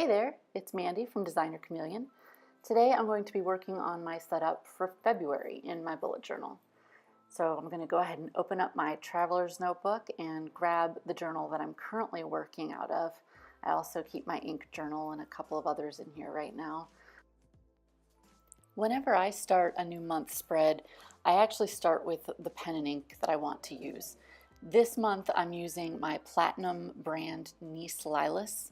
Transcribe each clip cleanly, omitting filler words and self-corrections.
Hey there, it's Mandy from Designer Chameleon. Today I'm going to be working on my setup for February in my bullet journal. So I'm going to go ahead and open up my traveler's notebook and grab the journal that I'm currently working out of. I also keep my ink journal and a couple of others in here right now. Whenever I start a new month spread, I actually start with the pen and ink that I want to use. This month I'm using my Platinum brand Nice Lilas.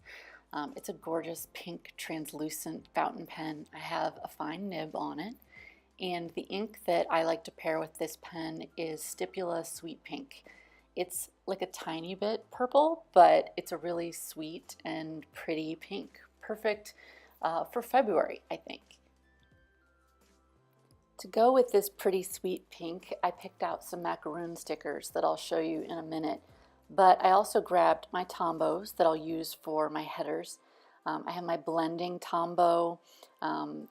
It's a gorgeous pink translucent fountain pen. I have a fine nib on it, and the ink that I like to pair with this pen is Stipula Sweet Pink. It's like a tiny bit purple, but it's a really sweet and pretty pink. Perfect for February, I think. To go with this pretty sweet pink, I picked out some macaroon stickers that I'll show you in a minute. But I also grabbed my Tombows that I'll use for my headers. I have my blending Tombow,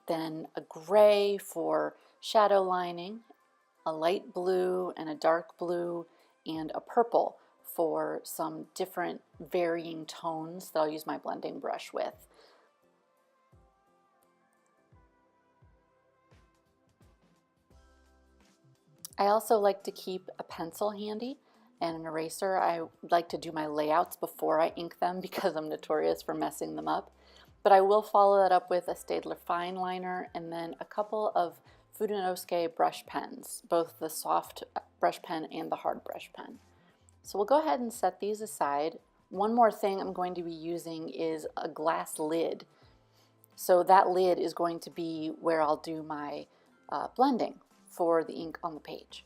then a gray for shadow lining, a light blue and a dark blue, and a purple for some different varying tones that I'll use my blending brush with. I also like to keep a pencil handy and an eraser. I like to do my layouts before I ink them because I'm notorious for messing them up. But I will follow that up with a Staedtler Fineliner and then a couple of Fudenosuke brush pens, both the soft brush pen and the hard brush pen. So we'll go ahead and set these aside. One more thing I'm going to be using is a glass lid. So that lid is going to be where I'll do my blending for the ink on the page.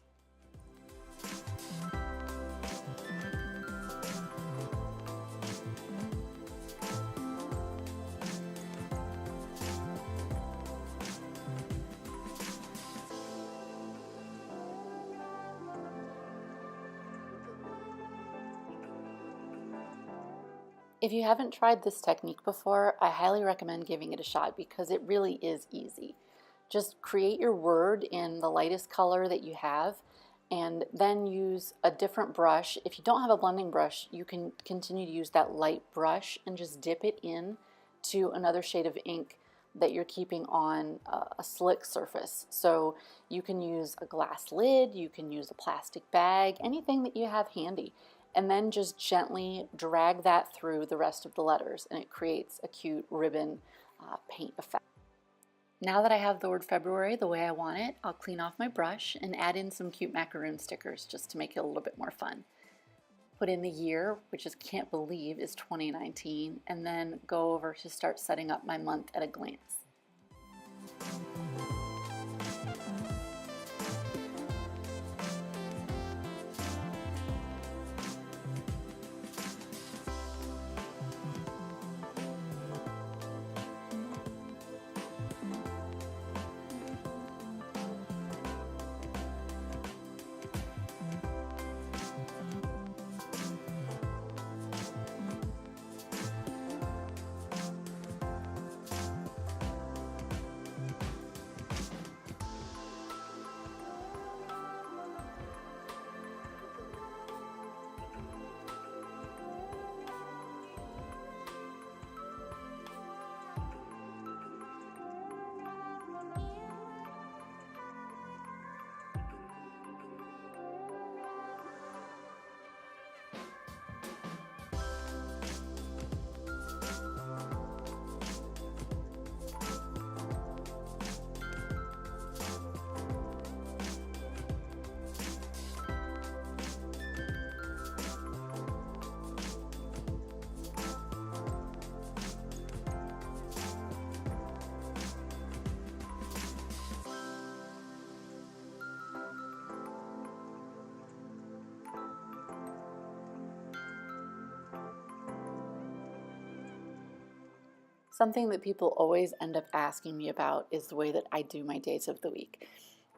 If you haven't tried this technique before, I highly recommend giving it a shot because it really is easy. Just create your word in the lightest color that you have and then use a different brush. If you don't have a blending brush, you can continue to use that light brush and just dip it in to another shade of ink that you're keeping on a slick surface. So you can use a glass lid, you can use a plastic bag, anything that you have handy. And then just gently drag that through the rest of the letters and it creates a cute ribbon paint effect. Now that I have the word February the way I want it, I'll clean off my brush and add in some cute macaroon stickers just to make it a little bit more fun. Put in the year, which I can't believe is 2019, and then go over to start setting up my month at a glance. Something that people always end up asking me about is the way that I do my days of the week.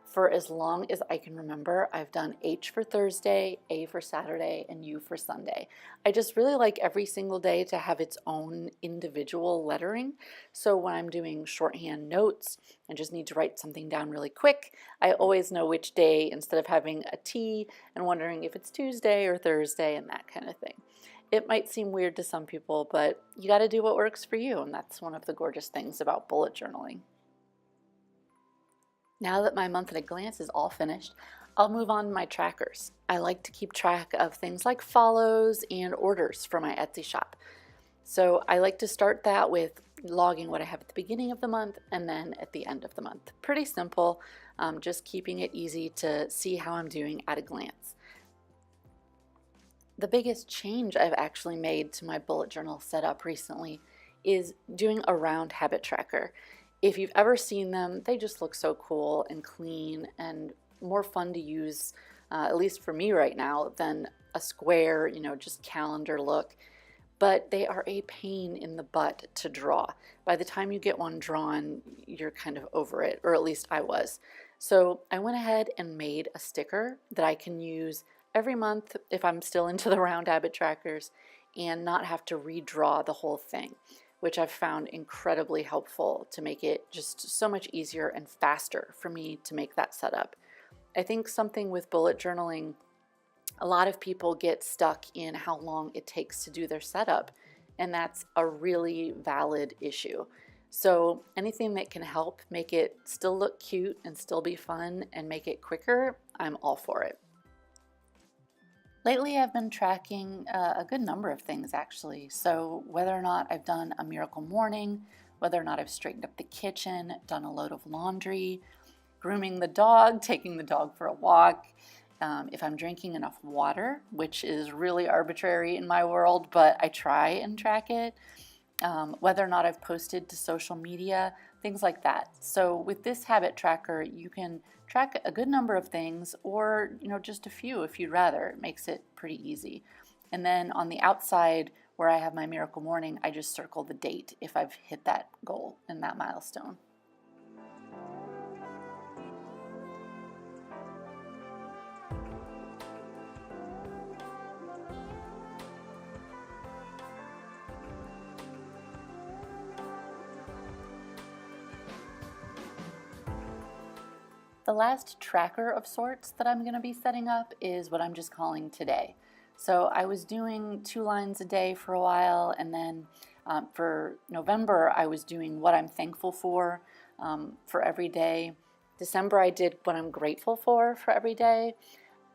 For as long as I can remember, I've done H for Thursday, A for Saturday, and U for Sunday. I just really like every single day to have its own individual lettering. So when I'm doing shorthand notes, I just need to write something down really quick. I always know which day instead of having a T and wondering if it's Tuesday or Thursday and that kind of thing. It might seem weird to some people, but you got to do what works for you, and that's one of the gorgeous things about bullet journaling. Now that my month at a glance is all finished, I'll move on to my trackers. I like to keep track of things like follows and orders for my Etsy shop. So I like to start that with logging what I have at the beginning of the month and then at the end of the month. Pretty simple, just keeping it easy to see how I'm doing at a glance. The biggest change I've actually made to my bullet journal setup recently is doing a round habit tracker. If you've ever seen them, they just look so cool and clean and more fun to use, at least for me right now, than a square, just calendar look. But they are a pain in the butt to draw. By the time you get one drawn, you're kind of over it, or at least I was. So I went ahead and made a sticker that I can use every month if I'm still into the round habit trackers and not have to redraw the whole thing, which I've found incredibly helpful to make it just so much easier and faster for me to make that setup. I think something with bullet journaling, a lot of people get stuck in how long it takes to do their setup, and that's a really valid issue. So anything that can help make it still look cute and still be fun and make it quicker, I'm all for it. Lately, I've been tracking a good number of things actually. So whether or not I've done a miracle morning, whether or not I've straightened up the kitchen, done a load of laundry, grooming the dog, taking the dog for a walk, if I'm drinking enough water, which is really arbitrary in my world, but I try and track it, whether or not I've posted to social media, things like that. So with this habit tracker, you can track a good number of things, or just a few if you'd rather. It makes it pretty easy. And then on the outside where I have my miracle morning, I just circle the date if I've hit that goal and that milestone. The last tracker of sorts that I'm going to be setting up is what I'm just calling today. So I was doing 2 lines a day for a while, and then for November I was doing what I'm thankful for every day. December I did what I'm grateful for every day.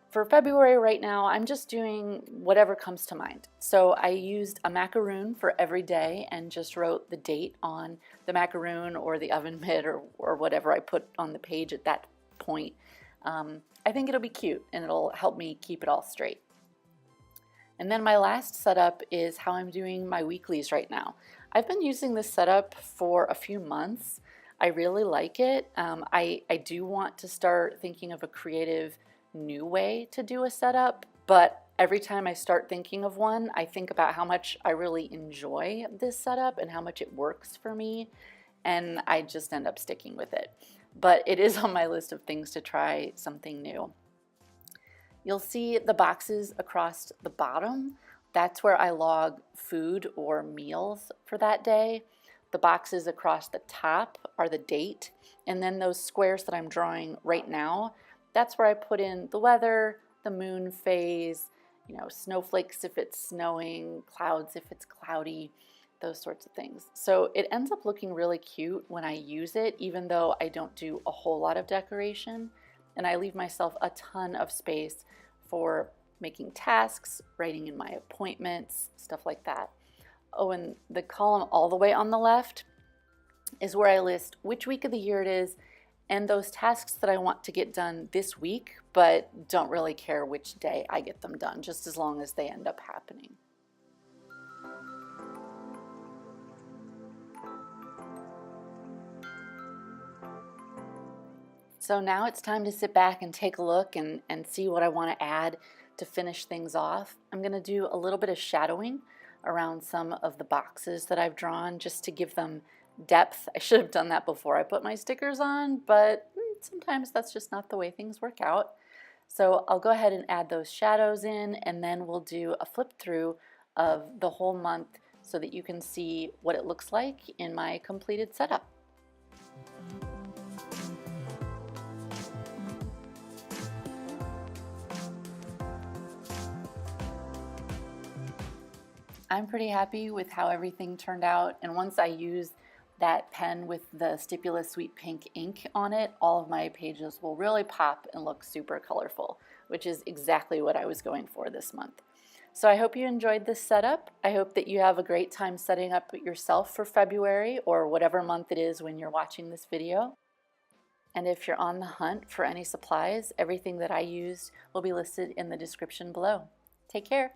For February right now, I'm just doing whatever comes to mind. So I used a macaroon for every day and just wrote the date on the macaroon or the oven mitt or whatever I put on the page at that point. I think it'll be cute and it'll help me keep it all straight. And then my last setup is how I'm doing my weeklies right now. I've been using this setup for a few months. I really like it. I do want to start thinking of a creative new way to do a setup, but every time I start thinking of one, I think about how much I really enjoy this setup and how much it works for me, and I just end up sticking with it. But it is on my list of things to try something new. You'll see the boxes across the bottom. That's where I log food or meals for that day. The boxes across the top are the date, and then those squares that I'm drawing right now, that's where I put in the weather, the moon phase, snowflakes if it's snowing, clouds if it's cloudy, those sorts of things. So it ends up looking really cute when I use it, even though I don't do a whole lot of decoration, and I leave myself a ton of space for making tasks, writing in my appointments, stuff like that. Oh, and the column all the way on the left is where I list which week of the year it is and those tasks that I want to get done this week, but don't really care which day I get them done, just as long as they end up happening. So now it's time to sit back and take a look and see what I want to add to finish things off. I'm going to do a little bit of shadowing around some of the boxes that I've drawn just to give them depth. I should have done that before I put my stickers on, but sometimes that's just not the way things work out. So I'll go ahead and add those shadows in, and then we'll do a flip through of the whole month so that you can see what it looks like in my completed setup. I'm pretty happy with how everything turned out, and once I used that pen with the Stipula Sweet Pink ink on it, all of my pages will really pop and look super colorful, which is exactly what I was going for this month. So I hope you enjoyed this setup. I hope that you have a great time setting up yourself for February or whatever month it is when you're watching this video. And if you're on the hunt for any supplies, everything that I used will be listed in the description below. Take care.